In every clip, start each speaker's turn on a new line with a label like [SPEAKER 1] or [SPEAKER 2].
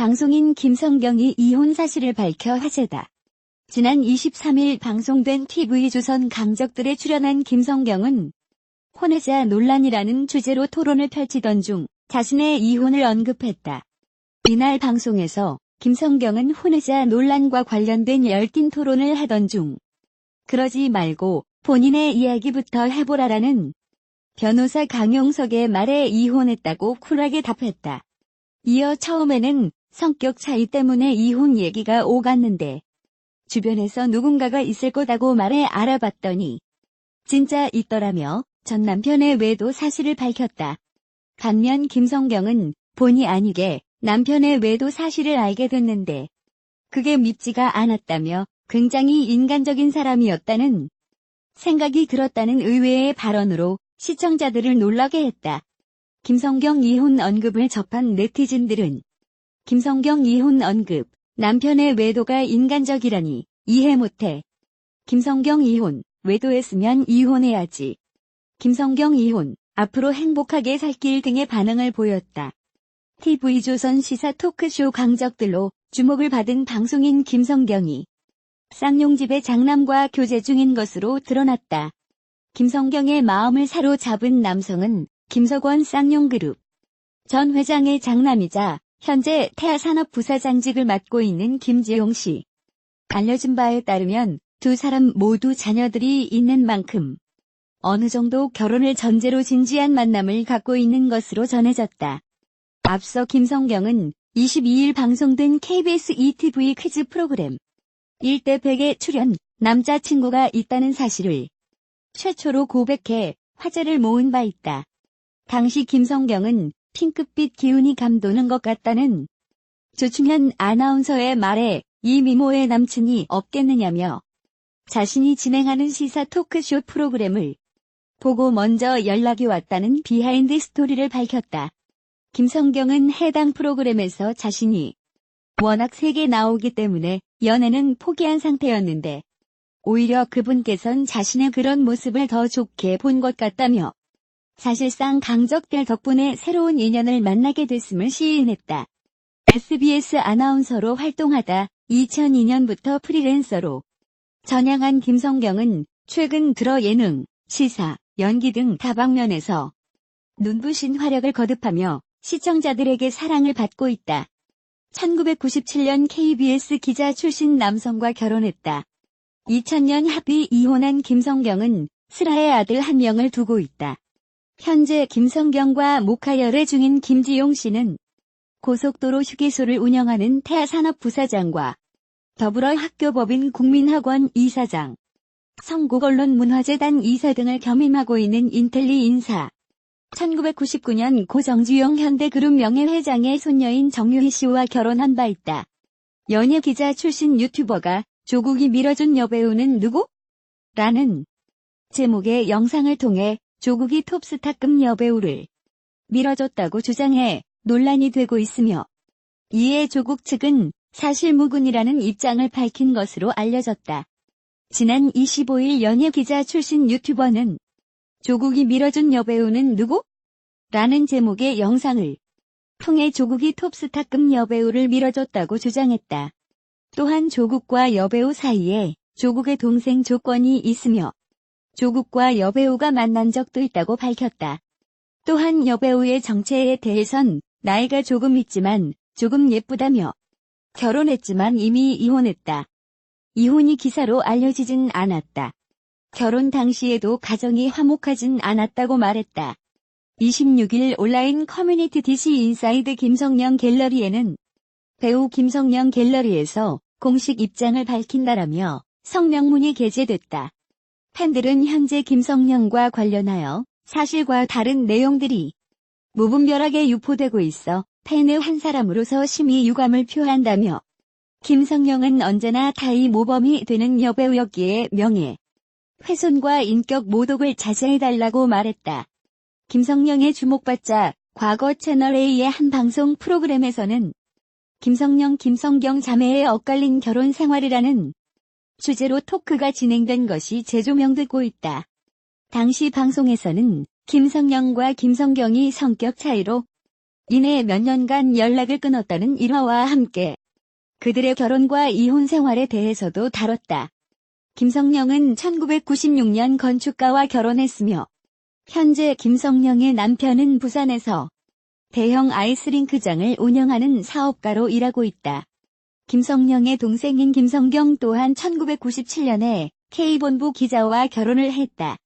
[SPEAKER 1] 방송인 김성경이 이혼 사실을 밝혀 화제다. 지난 23일 방송된 TV조선 강적들에 출연한 김성경은 혼외자 논란이라는 주제로 토론을 펼치던 중 자신의 이혼을 언급했다. 이날 방송에서 김성경은 혼외자 논란과 관련된 열띤 토론을 하던 중 그러지 말고 본인의 이야기부터 해보라라는 변호사 강용석의 말에 이혼했다고 쿨하게 답했다. 이어 처음에는 성격 차이 때문에 이혼 얘기가 오갔는데 주변에서 누군가가 있을 거다고 말해 알아봤더니 진짜 있더라며 전 남편의 외도 사실을 밝혔다. 반면 김성경은 본의 아니게 남편의 외도 사실을 알게 됐는데 그게 밉지가 않았다며 굉장히 인간적인 사람이었다는 생각이 들었다는 의외의 발언으로 시청자들을 놀라게 했다. 김성경 이혼 언급을 접한 네티즌들은 김성경 이혼 언급, 남편의 외도가 인간적이라니 이해 못해. 김성경 이혼, 외도했으면 이혼해야지. 김성경 이혼, 앞으로 행복하게 살 길 등의 반응을 보였다. TV조선 시사 토크쇼 강적들로 주목을 받은 방송인 김성경이 쌍용집의 장남과 교제 중인 것으로 드러났다. 김성경의 마음을 사로잡은 남성은 김석원 쌍용그룹 전 회장의 장남이자 현재 태아산업 부사장직을 맡고 있는 김지용 씨. 알려진 바에 따르면 두 사람 모두 자녀들이 있는 만큼 어느 정도 결혼을 전제로 진지한 만남을 갖고 있는 것으로 전해졌다. 앞서 김성경은 22일 방송된 KBS ETV 퀴즈 프로그램 1대 100에 출연, 남자친구가 있다는 사실을 최초로 고백해 화제를 모은 바 있다. 당시 김성경은 핑크빛 기운이 감도는 것 같다는 조충현 아나운서의 말에 이 미모의 남친이 없겠느냐며 자신이 진행하는 시사 토크쇼 프로그램을 보고 먼저 연락이 왔다는 비하인드 스토리를 밝혔다. 김성경은 해당 프로그램에서 자신이 워낙 세게 나오기 때문에 연애는 포기한 상태였는데 오히려 그분께선 자신의 그런 모습을 더 좋게 본 것 같다며 사실상 강적들 덕분에 새로운 인연을 만나게 됐음을 시인했다. SBS 아나운서로 활동하다 2002년부터 프리랜서로 전향한 김성경은 최근 들어 예능, 시사, 연기 등 다방면에서 눈부신 활약을 거듭하며 시청자들에게 사랑을 받고 있다. 1997년 KBS 기자 출신 남성과 결혼했다. 2000년 합의 이혼한 김성경은 슬아의 아들 한 명을 두고 있다. 현재 김성경과 목화열애 중인 김지용 씨는 고속도로 휴게소를 운영하는 태아산업 부사장과 더불어 학교법인 국민학원 이사장, 성국언론문화재단 이사 등을 겸임하고 있는 인텔리 인사. 1999년 고 정주영 현대그룹 명예회장의 손녀인 정유희 씨와 결혼한 바 있다. 연예 기자 출신 유튜버가 조국이 밀어준 여배우는 누구? 라는 제목의 영상을 통해 조국이 톱스타급 여배우를 밀어줬다고 주장해 논란이 되고 있으며 이에 조국 측은 사실무근이라는 입장을 밝힌 것으로 알려졌다. 지난 25일 연예 기자 출신 유튜버는 조국이 밀어준 여배우는 누구? 라는 제목의 영상을 통해 조국이 톱스타급 여배우를 밀어줬다고 주장했다. 또한 조국과 여배우 사이에 조국의 동생 조건이 있으며 조국과 여배우가 만난 적도 있다고 밝혔다. 또한 여배우의 정체에 대해선 나이가 조금 있지만 조금 예쁘다며 결혼했지만 이미 이혼했다. 이혼이 기사로 알려지진 않았다. 결혼 당시에도 가정이 화목하진 않았다고 말했다. 26일 온라인 커뮤니티 DC 인사이드 김성령 갤러리에는 배우 김성령 갤러리에서 공식 입장을 밝힌다라며 성명문이 게재됐다. 팬들은 현재 김성령과 관련하여 사실과 다른 내용들이 무분별하게 유포되고 있어 팬의 한 사람으로서 심히 유감을 표한다며 김성령은 언제나 타의 모범이 되는 여배우였기에 명예 훼손과 인격 모독을 자제해달라고 말했다. 김성령의 주목받자 과거 채널A의 한 방송 프로그램에서는 김성령 김성경 자매의 엇갈린 결혼 생활이라는 주제로 토크가 진행된 것이 재조명되고 있다. 당시 방송에서는 김성령과 김성경이 성격 차이로 이내 몇 년간 연락을 끊었다는 일화와 함께 그들의 결혼과 이혼 생활에 대해서도 다뤘다. 김성령은 1996년 건축가와 결혼했으며 현재 김성령의 남편은 부산에서 대형 아이스링크장을 운영하는 사업가로 일하고 있다. 김성령의 동생인 김성경 또한 1997년에 K본부 기자와 결혼을 했다.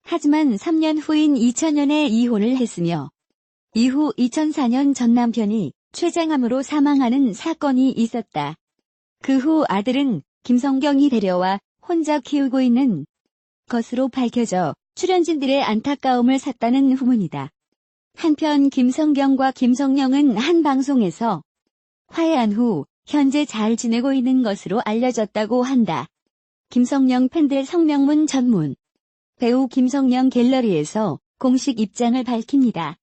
[SPEAKER 1] 하지만 3년 후인 2000년에 이혼을 했으며 이후 2004년 전 남편이 췌장암으로 사망하는 사건이 있었다. 그 후 아들은 김성경이 데려와 혼자 키우고 있는 것으로 밝혀져 출연진들의 안타까움을 샀다는 후문이다. 한편 김성경과 김성령은 한 방송에서 화해한 후 현재 잘 지내고 있는 것으로 알려졌다고 한다. 김성령 팬들 성명문 전문 배우 김성령 갤러리에서 공식 입장을 밝힙니다.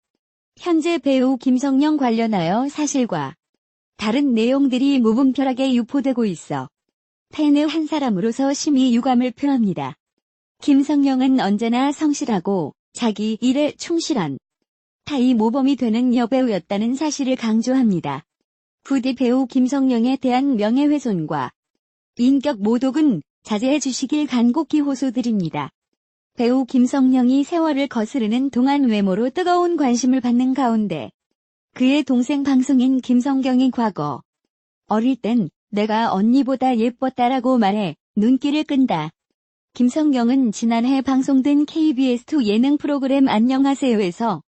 [SPEAKER 1] 현재 배우 김성령 관련하여 사실과 다른 내용들이 무분별하게 유포되고 있어 팬의 한 사람으로서 심히 유감을 표합니다. 김성령은 언제나 성실하고 자기 일에 충실한 타이 모범이 되는 여배우였다는 사실을 강조합니다. 부디 배우 김성령에 대한 명예훼손과 인격 모독은 자제해 주시길 간곡히 호소드립니다. 배우 김성령이 세월을 거스르는 동안 외모로 뜨거운 관심을 받는 가운데 그의 동생 방송인 김성경이 과거 어릴 땐 내가 언니보다 예뻤다라고 말해 눈길을 끈다. 김성경은 지난해 방송된 KBS2 예능 프로그램 안녕하세요에서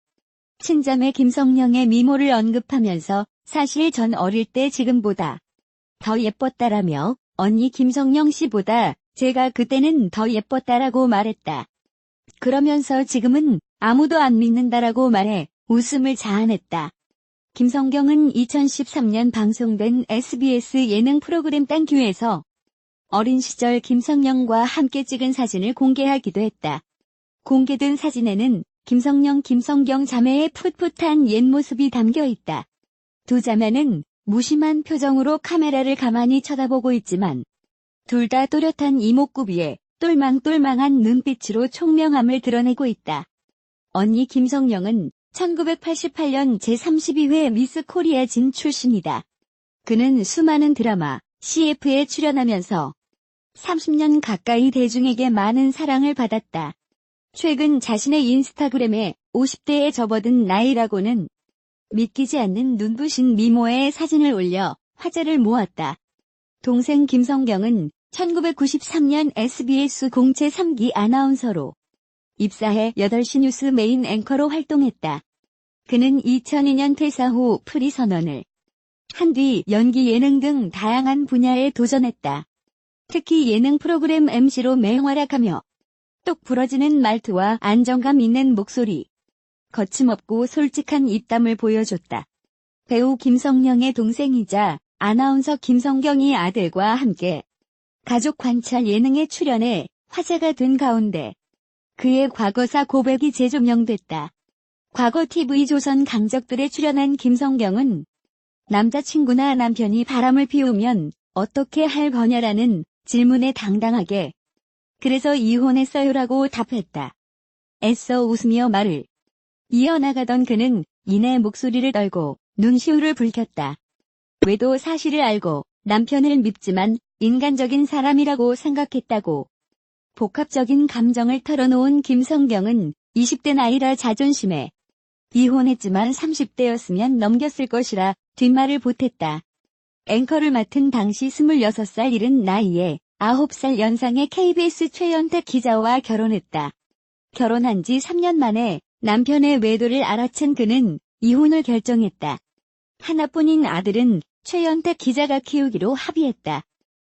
[SPEAKER 1] 친자매 김성령의 미모를 언급하면서 사실 전 어릴 때 지금보다 더 예뻤다라며 언니 김성령 씨보다 제가 그때는 더 예뻤다라고 말했다. 그러면서 지금은 아무도 안 믿는다라고 말해 웃음을 자아냈다. 김성경은 2013년 방송된 SBS 예능 프로그램 땡큐에서 어린 시절 김성령과 함께 찍은 사진을 공개하기도 했다. 공개된 사진에는 김성령 김성경 자매의 풋풋한 옛 모습이 담겨 있다. 두 자매는 무심한 표정으로 카메라를 가만히 쳐다보고 있지만 둘 다 또렷한 이목구비에 똘망똘망한 눈빛으로 총명함을 드러내고 있다. 언니 김성령은 1988년 제32회 미스 코리아 진 출신이다. 그는 수많은 드라마, CF에 출연하면서 30년 가까이 대중에게 많은 사랑을 받았다. 최근 자신의 인스타그램에 50대에 접어든 나이라고는 믿기지 않는 눈부신 미모의 사진을 올려 화제를 모았다. 동생 김성경은 1993년 SBS 공채 3기 아나운서로 입사해 8시 뉴스 메인 앵커로 활동했다. 그는 2002년 퇴사 후 프리 선언을 한 뒤 연기 예능 등 다양한 분야에 도전했다. 특히 예능 프로그램 MC로 맹활약하며 똑 부러지는 말투와 안정감 있는 목소리, 거침없고 솔직한 입담을 보여줬다. 배우 김성령의 동생이자 아나운서 김성경이 아들과 함께 가족 관찰 예능에 출연해 화제가 된 가운데 그의 과거사 고백이 재조명됐다. 과거 TV조선 강적들에 출연한 김성경은 남자친구나 남편이 바람을 피우면 어떻게 할 거냐라는 질문에 당당하게 그래서 이혼했어요라고 답했다. 애써 웃으며 말을 이어나가던 그는 이내 목소리를 떨고 눈시울을 붉혔다. 외도 사실을 알고 남편을 밉지만 인간적인 사람이라고 생각했다고. 복합적인 감정을 털어놓은 김성경은 20대 나이라 자존심에 이혼했지만 30대였으면 넘겼을 것이라 뒷말을 보탰다. 앵커를 맡은 당시 26살 이른 나이에 9살 연상의 KBS 최연택 기자와 결혼했다. 결혼한 지 3년 만에 남편의 외도를 알아챈 그는 이혼을 결정했다. 하나뿐인 아들은 최연택 기자가 키우기로 합의했다.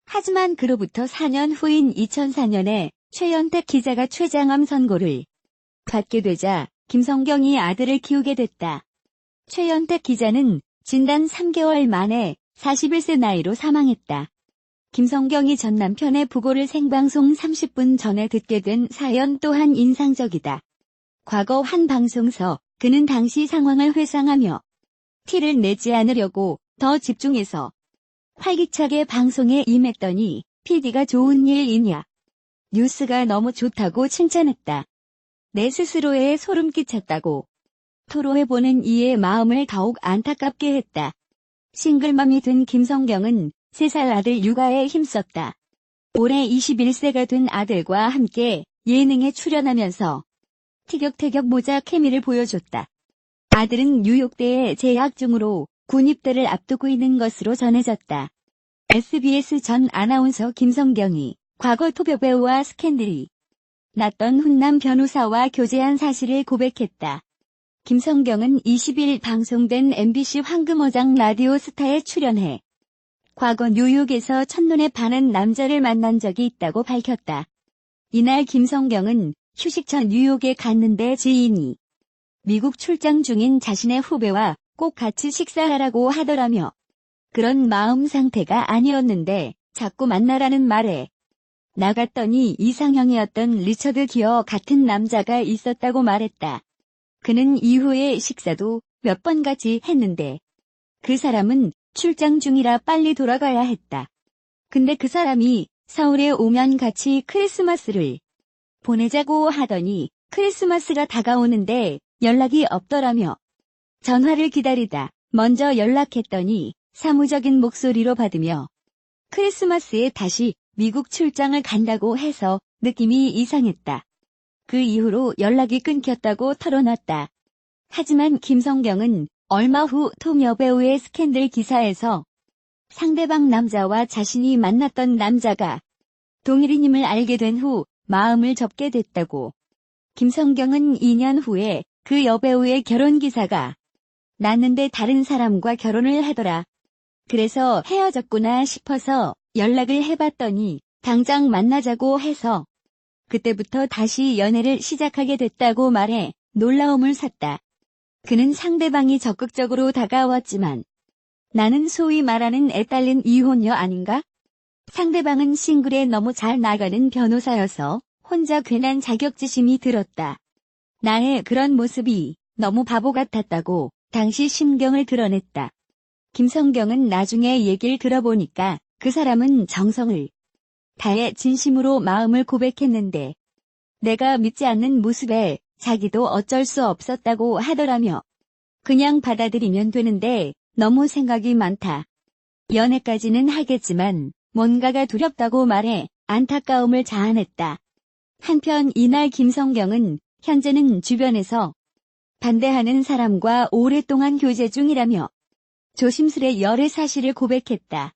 [SPEAKER 1] 하지만 그로부터 4년 후인 2004년에 최연택 기자가 췌장암 선고를 받게 되자 김성경이 아들을 키우게 됐다. 최연택 기자는 진단 3개월 만에 41세 나이로 사망했다. 김성경이 전 남편의 부고를 생방송 30분 전에 듣게 된 사연 또한 인상적이다. 과거 한 방송서 그는 당시 상황을 회상하며 티를 내지 않으려고 더 집중해서 활기차게 방송에 임했더니 PD가 좋은 일이냐. 뉴스가 너무 좋다고 칭찬했다. 내 스스로에 소름 끼쳤다고. 토로해보는 이의 마음을 더욱 안타깝게 했다. 싱글맘이 된 김성경은 3살 아들 육아에 힘썼다. 올해 21세가 된 아들과 함께 예능에 출연하면서 티격태격 모자 케미를 보여줬다. 아들은 뉴욕대에 재학 중으로 군입대를 앞두고 있는 것으로 전해졌다. SBS 전 아나운서 김성경이 과거 토벽배우와 스캔들이 났던 훈남 변호사와 교제한 사실을 고백했다. 김성경은 20일 방송된 MBC 황금어장 라디오 스타에 출연해 과거 뉴욕에서 첫눈에 반한 남자를 만난 적이 있다고 밝혔다. 이날 김성경은 휴식 전 뉴욕에 갔는데 지인이 미국 출장 중인 자신의 후배와 꼭 같이 식사하라고 하더라며 그런 마음 상태가 아니었는데 자꾸 만나라는 말에 나갔더니 이상형이었던 리처드 기어 같은 남자가 있었다고 말했다. 그는 이후에 식사도 몇 번 같이 했는데 그 사람은 출장 중이라 빨리 돌아가야 했다. 근데 그 사람이 서울에 오면 같이 크리스마스를 보내자고 하더니 크리스마스가 다가오는데 연락이 없더라며 전화를 기다리다 먼저 연락했더니 사무적인 목소리로 받으며 크리스마스에 다시 미국 출장을 간다고 해서 느낌이 이상했다. 그 이후로 연락이 끊겼다고 털어놨다. 하지만 김성경은 얼마 후 톰 여배우의 스캔들 기사에서 상대방 남자와 자신이 만났던 남자가 동일인임을 알게 된 후 마음을 접게 됐다고. 김성경은 2년 후에 그 여배우의 결혼 기사가 났는데 다른 사람과 결혼을 하더라. 그래서 헤어졌구나 싶어서 연락을 해봤더니 당장 만나자고 해서 그때부터 다시 연애를 시작하게 됐다고 말해 놀라움을 샀다. 그는 상대방이 적극적으로 다가왔지만 나는 소위 말하는 애딸린 이혼녀 아닌가? 상대방은 싱글에 너무 잘 나가는 변호사여서 혼자 괜한 자격지심이 들었다. 나의 그런 모습이 너무 바보 같았다고 당시 심경을 드러냈다. 김성경은 나중에 얘기를 들어보니까 그 사람은 정성을 다해 진심으로 마음을 고백했는데 내가 믿지 않는 모습에 자기도 어쩔 수 없었다고 하더라며. 그냥 받아들이면 되는데 너무 생각이 많다. 연애까지는 하겠지만 뭔가가 두렵다고 말해 안타까움을 자아냈다. 한편 이날 김성경은 현재는 주변에서 반대하는 사람과 오랫동안 교제 중이라며 조심스레 열애 사실을 고백했다.